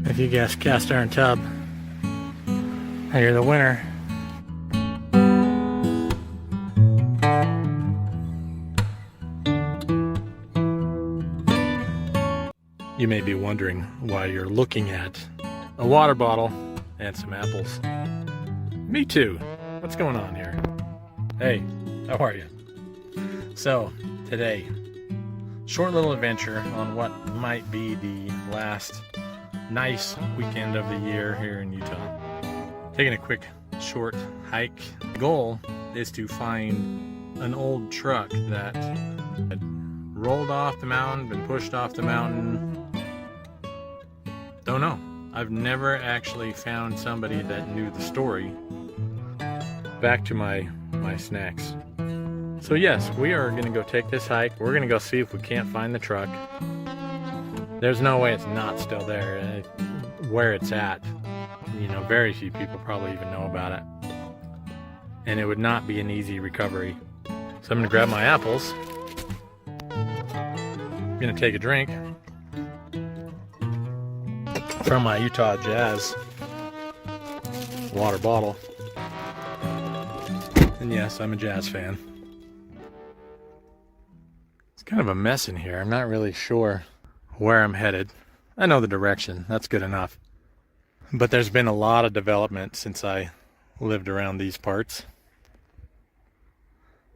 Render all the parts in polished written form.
If you guessed cast iron tub, you're the winner. You may be wondering why you're looking at a water bottle and some apples. Me too. What's going on here? Hey, how are you? So, today, short little adventure on what might be the last nice weekend of the year here in Utah. Taking a quick short hike. The goal is to find an old truck that had rolled off the mountain, been pushed off the mountain. Don't know. I've never actually found somebody that knew the story. Back to my snacks. So yes, we are going to go take this hike. We're going to go see if we can't find the truck. There's no way it's not still there. Where it's at, you know, very few people probably even know about it. And it would not be an easy recovery. So I'm going to grab my apples. I'm going to take a drink from my Utah Jazz water bottle. And yes, I'm a Jazz fan. It's kind of a mess in here. I'm not really sure where I'm headed. I know the direction. That's good enough. But there's been a lot of development since I lived around these parts.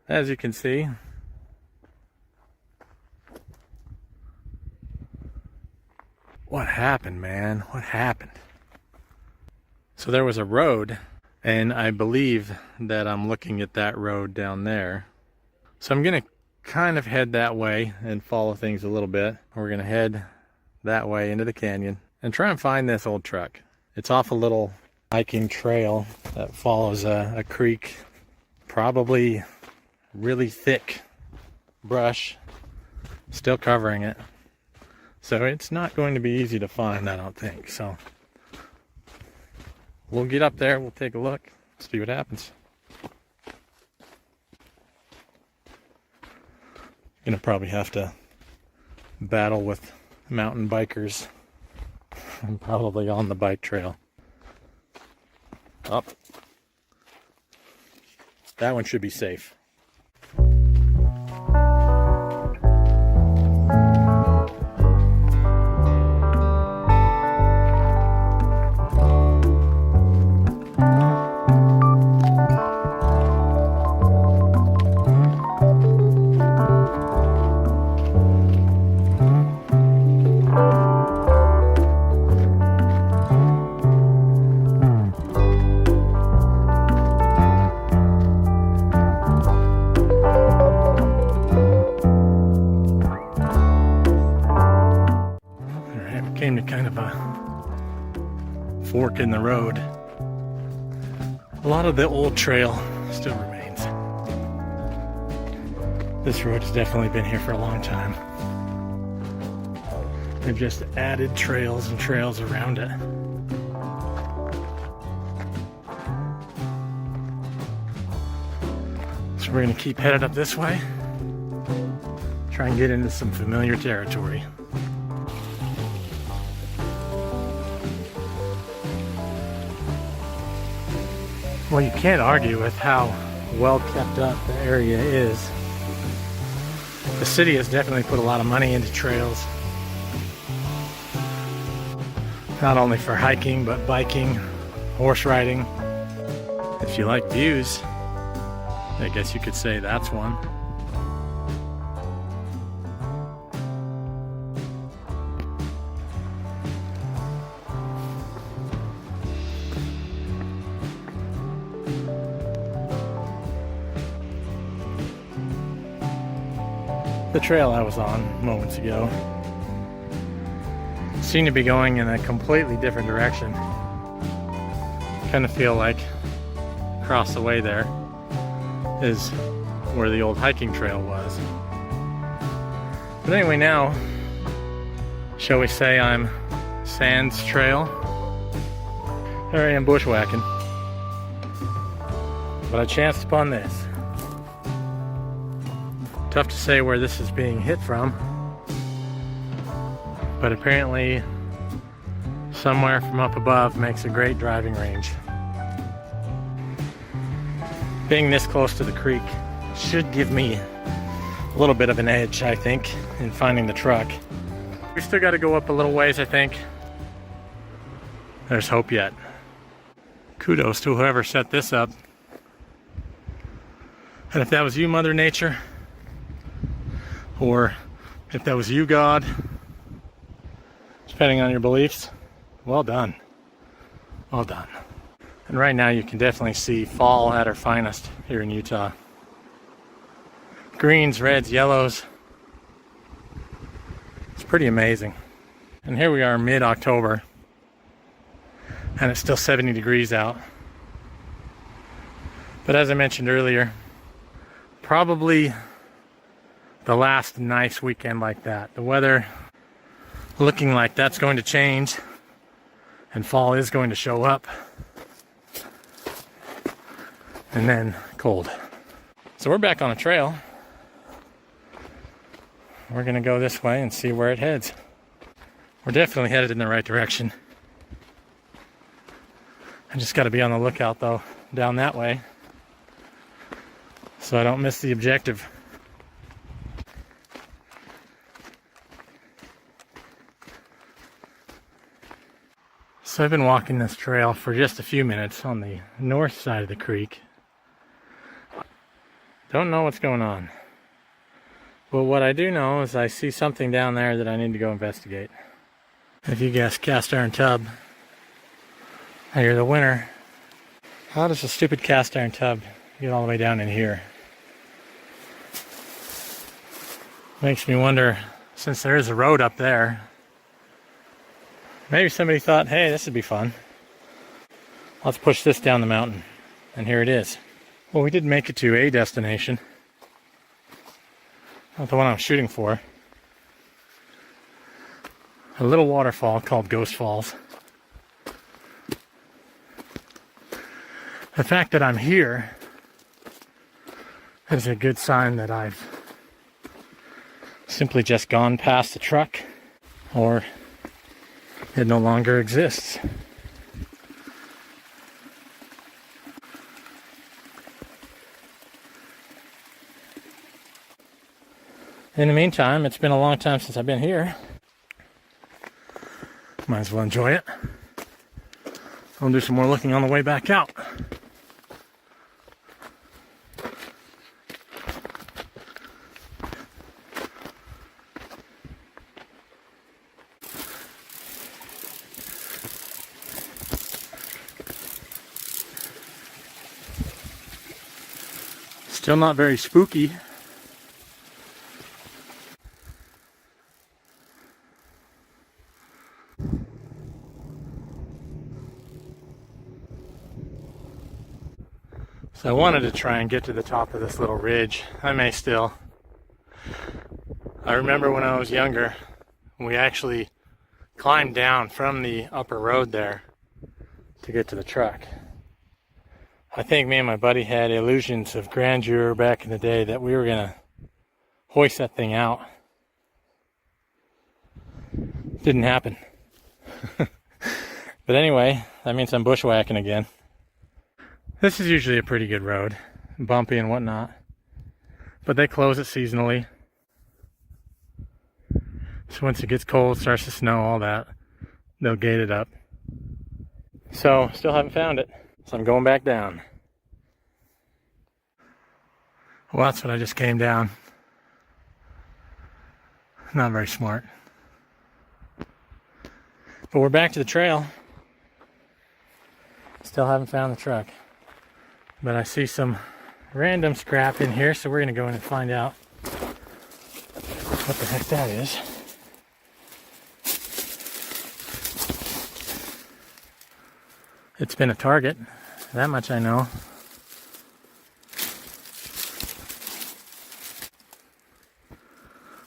As you can see, what happened, man? What happened? So there was a road, and I believe that I'm looking at that road down there. So I'm going to kind of head that way and follow things a little bit. We're going to head that way into the canyon and try and find this old truck. It's off a little hiking trail that follows a creek, probably really thick brush still covering it. So it's not going to be easy to find, I don't think. So we'll get up there, we'll take a look, see what happens. Gonna probably have to battle with mountain bikers. I'm probably on the bike trail. Up. That one should be safe. Came to kind of a fork in the road. A lot of the old trail still remains. This road has definitely been here for a long time. They've just added trails and trails around it. So we're gonna keep headed up this way. Try and get into some familiar territory. Well, you can't argue with how well kept up the area is. The city has definitely put a lot of money into trails. Not only for hiking, but biking, horse riding. If you like views, I guess you could say that's one. The trail I was on moments ago seemed to be going in a completely different direction. Kind of feel like across the way there is where the old hiking trail was. But anyway, now, shall we say I'm Sands Trail? There I am bushwhacking. But I chanced upon this. Tough to say where this is being hit from, but apparently somewhere from up above makes a great driving range. Being this close to the creek should give me a little bit of an edge, I think, in finding the truck. We still got to go up a little ways, I think. There's hope yet. Kudos to whoever set this up. And if that was you, Mother Nature, or if that was you, God, depending on your beliefs, well done. Well done. And right now you can definitely see fall at our finest here in Utah. Greens, reds, yellows. It's pretty amazing. And here we are mid-October, and it's still 70 degrees out. But as I mentioned earlier, probably the last nice weekend like that. The weather looking like that's going to change and fall is going to show up. And then cold. So we're back on a trail. We're gonna go this way and see where it heads. We're definitely headed in the right direction. I just gotta be on the lookout though, down that way, so I don't miss the objective. So I've been walking this trail for just a few minutes on the north side of the creek. Don't know what's going on. But what I do know is I see something down there that I need to go investigate. If you guessed cast iron tub, you're the winner. How does a stupid cast iron tub get all the way down in here? Makes me wonder, since there is a road up there, maybe somebody thought, hey, this would be fun. Let's push this down the mountain. And here it is. Well, we did make it to a destination. Not the one I'm shooting for. A little waterfall called Ghost Falls. The fact that I'm here is a good sign that I've simply just gone past the truck, or it no longer exists. In the meantime, it's been a long time since I've been here. Might as well enjoy it. I'll do some more looking on the way back out. Still not very spooky. So I wanted to try and get to the top of this little ridge. I may still. I remember when I was younger, we actually climbed down from the upper road there to get to the truck. I think me and my buddy had illusions of grandeur back in the day that we were gonna hoist that thing out. Didn't happen. But anyway, that means I'm bushwhacking again. This is usually a pretty good road, bumpy and whatnot, but they close it seasonally. So once it gets cold, starts to snow, all that, they'll gate it up. So, still haven't found it, so I'm going back down. Well, that's what I just came down. Not very smart. But we're back to the trail. Still haven't found the truck. But I see some random scrap in here, so we're going to go in and find out what the heck that is. It's been a target, that much I know.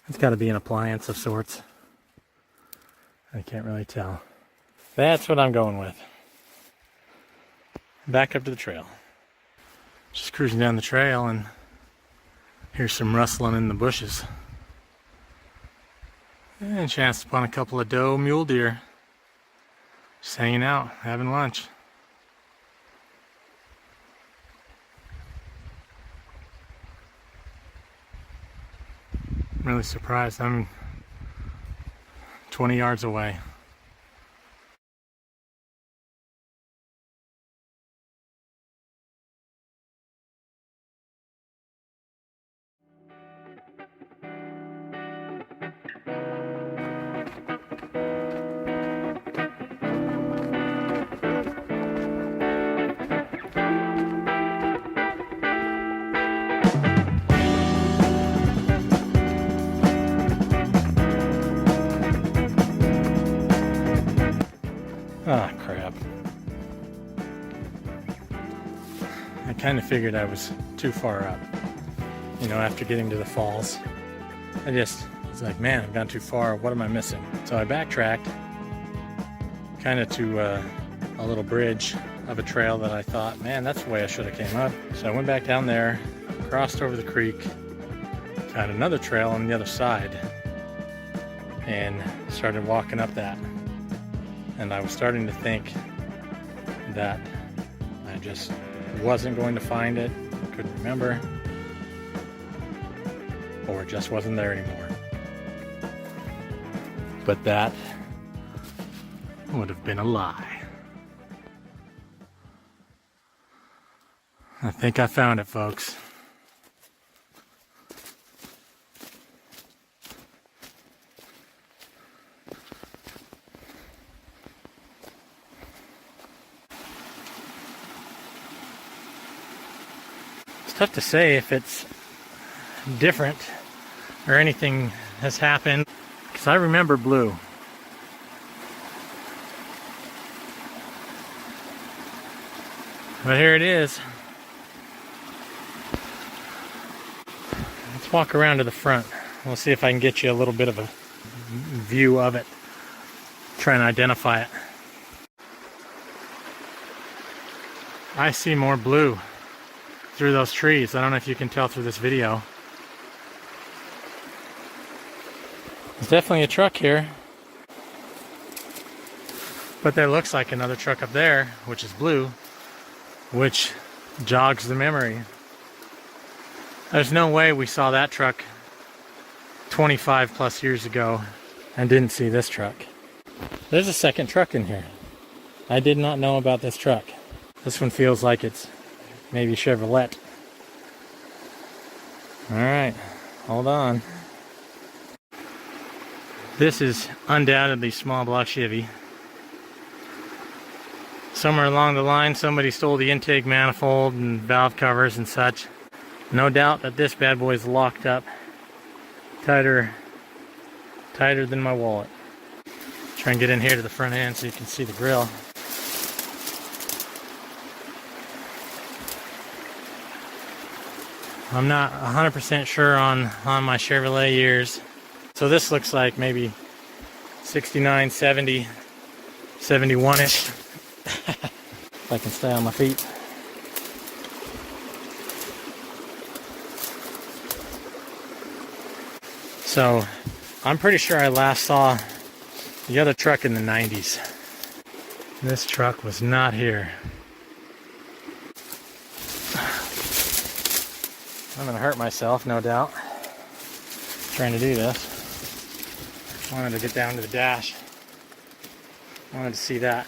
It's got to be an appliance of sorts. I can't really tell. That's what I'm going with. Back up to the trail. Just cruising down the trail and here's some rustling in the bushes. And chanced upon a couple of doe mule deer. Just hanging out, having lunch. I'm really surprised. I'm 20 yards away. Ah, crap. I kind of figured I was too far up. You know, after getting to the falls. I just was like, man, I've gone too far. What am I missing? So I backtracked kind of to a little bridge of a trail that I thought, man, that's the way I should have came up. So I went back down there, crossed over the creek, found another trail on the other side, and started walking up that. And I was starting to think that I just wasn't going to find it, couldn't remember, or it just wasn't there anymore. But that would have been a lie. I think I found it, folks. Tough to say if it's different or anything has happened, because I remember blue. But here it is. Let's walk around to the front. We'll see if I can get you a little bit of a view of it. Try and identify it. I see more blue through those trees. I don't know if you can tell through this video. There's definitely a truck here. But there looks like another truck up there, which is blue, which jogs the memory. There's no way we saw that truck 25 plus years ago and didn't see this truck. There's a second truck in here. I did not know about this truck. This one feels like it's maybe Chevrolet. Alright, hold on. This is undoubtedly small block Chevy. Somewhere along the line somebody stole the intake manifold and valve covers and such. No doubt that this bad boy is locked up tighter than my wallet. Try and get in here to the front end so you can see the grill. I'm not 100% sure on my Chevrolet years. So this looks like maybe 69, 70, 71-ish. If I can stay on my feet. So I'm pretty sure I last saw the other truck in the 90s. This truck was not here. I'm gonna hurt myself, no doubt, trying to do this. I wanted to get down to the dash. I wanted to see that.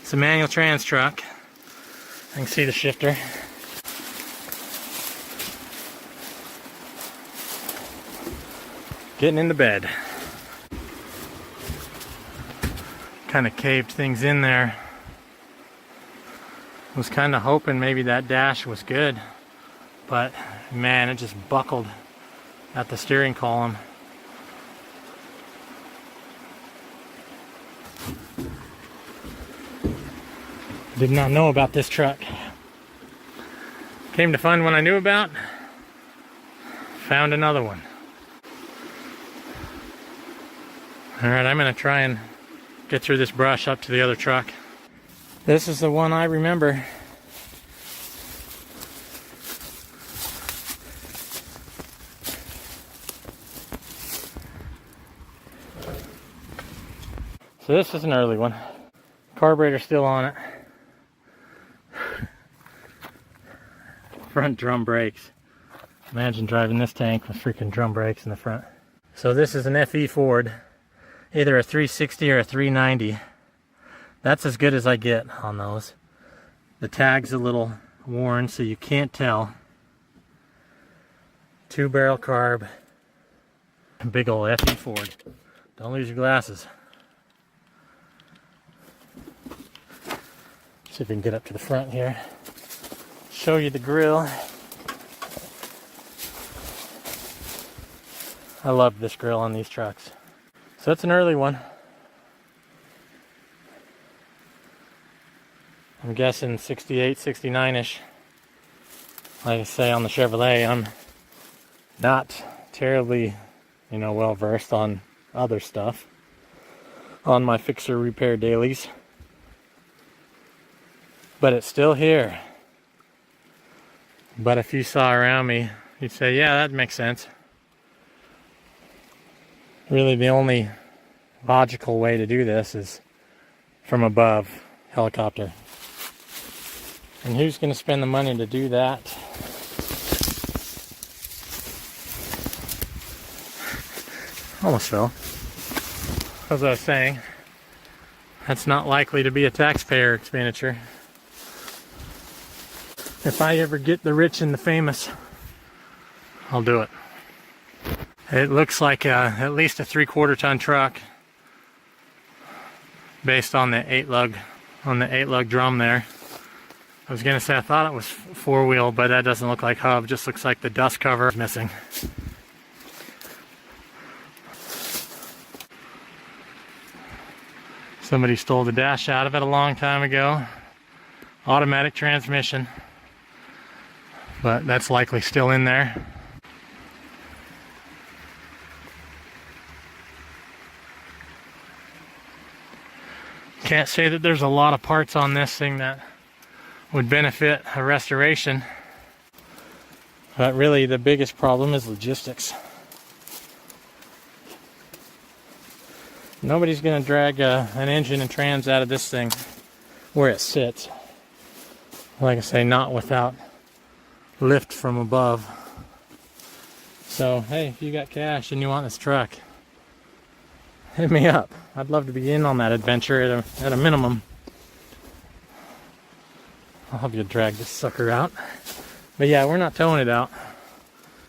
It's a manual trans truck. I can see the shifter. Getting into bed. Kind of caved things in there. Was kind of hoping maybe that dash was good, but man, it just buckled at the steering column. Did not know about this truck. Came to find one I knew about. Found another one. Alright, I'm gonna try and get through this brush up to the other truck. This is the one I remember. So this is an early one. Carburetor still on it. Front drum brakes. Imagine driving this tank with freaking drum brakes in the front. So this is an FE Ford, either a 360 or a 390. That's as good as I get on those. The tag's a little worn so you can't tell. 2-barrel carb. Big old FE Ford. Don't lose your glasses. See if we can get up to the front here. Show you the grill. I love this grill on these trucks. So it's an early one. I'm guessing 68, 69-ish. Like I say on the Chevrolet, I'm not terribly, well versed on other stuff. On my fixer repair dailies. But it's still here. But if you saw around me, you'd say, yeah, that makes sense. Really, the only logical way to do this is from above, helicopter. And who's going to spend the money to do that? Almost fell. As I was saying, that's not likely to be a taxpayer expenditure. If I ever get the rich and the famous, I'll do it. It looks like at least a 3/4 ton truck based on the 8-lug drum there. I was gonna say I thought it was 4-wheel, but that doesn't look like hub, just looks like the dust cover is missing. Somebody stole the dash out of it a long time ago. Automatic transmission, but that's likely still in there. Can't say that there's a lot of parts on this thing that would benefit a restoration, but really the biggest problem is logistics. Nobody's going to drag an engine and trans out of this thing where it sits. Like I say, not without lift from above. So hey, if you got cash and you want this truck, hit me up. I'd love to be in on that adventure at a minimum. I'll help you drag this sucker out. But yeah, we're not towing it out.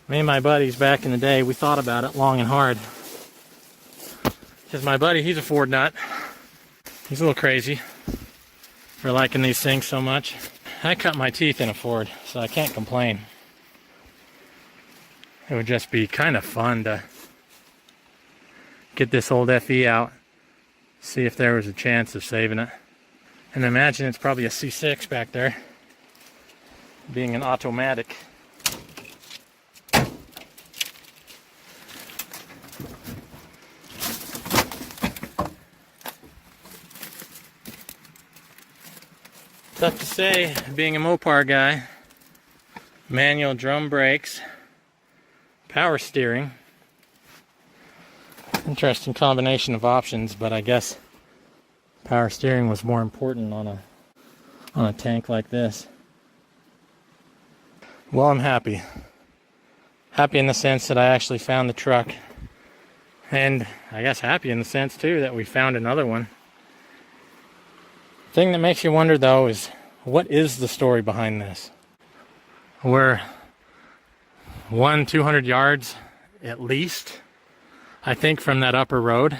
Me and my buddies back in the day, we thought about it long and hard. Because my buddy, he's a Ford nut. He's a little crazy for liking these things so much. I cut my teeth in a Ford, so I can't complain. It would just be kind of fun to get this old FE out, see if there was a chance of saving it. And imagine it's probably a C6 back there, being an automatic. Tough to say, being a Mopar guy. Manual drum brakes, power steering. Interesting combination of options, but I guess power steering was more important on a tank like this. Well, I'm happy. Happy in the sense that I actually found the truck. And I guess happy in the sense too that we found another one. Thing that makes you wonder though is, what is the story behind this? We're 200 yards at least, I think, from that upper road.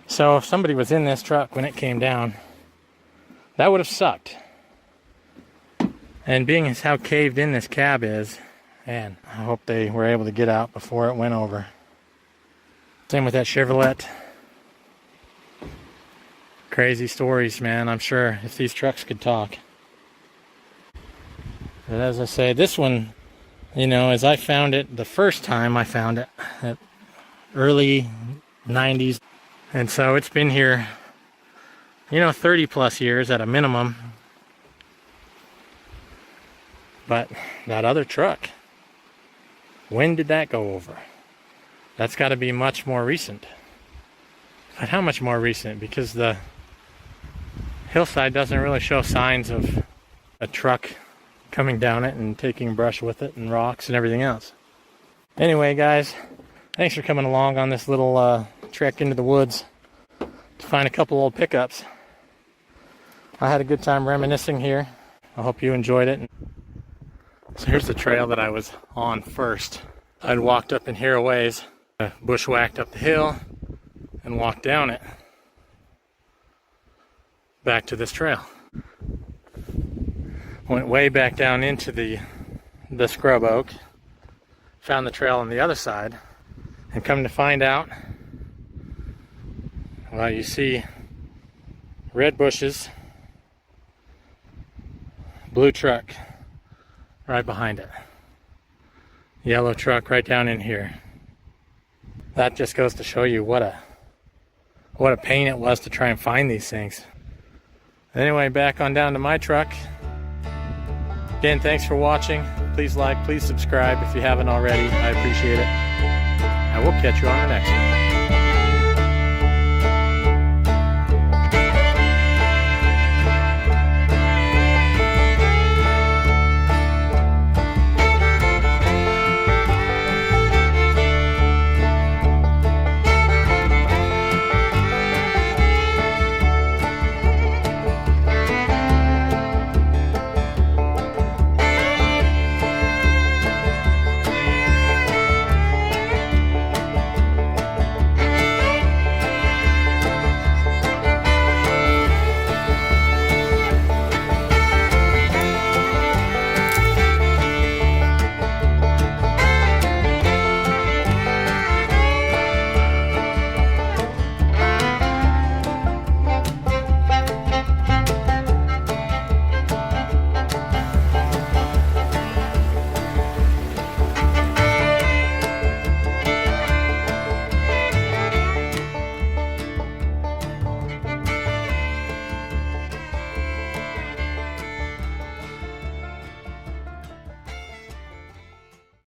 So if somebody was in this truck when it came down, that would have sucked. And being as how caved in this cab is, man, I hope they were able to get out before it went over. Same with that Chevrolet. Crazy stories, man. I'm sure if these trucks could talk. But as I say, this one, as I found it the first time I found it, at early 90s. And so it's been here, 30 plus years at a minimum. But that other truck, when did that go over? That's got to be much more recent. If I But how much more recent? Because the hillside doesn't really show signs of a truck coming down it and taking brush with it and rocks and everything else. Anyway, guys, thanks for coming along on this little trek into the woods to find a couple old pickups. I had a good time reminiscing here. I hope you enjoyed it. So here's the trail that I was on first. I'd walked up in here a ways, bushwhacked up the hill, and walked down it back to this trail. Went way back down into the scrub oak, found the trail on the other side, and come to find out, well, you see red bushes, blue truck right behind it, yellow truck right down in here. That just goes to show you what a pain it was to try and find these things. Anyway, back on down to my truck. Again, thanks for watching. Please like, please subscribe if you haven't already. I appreciate it. I will catch you on the next one.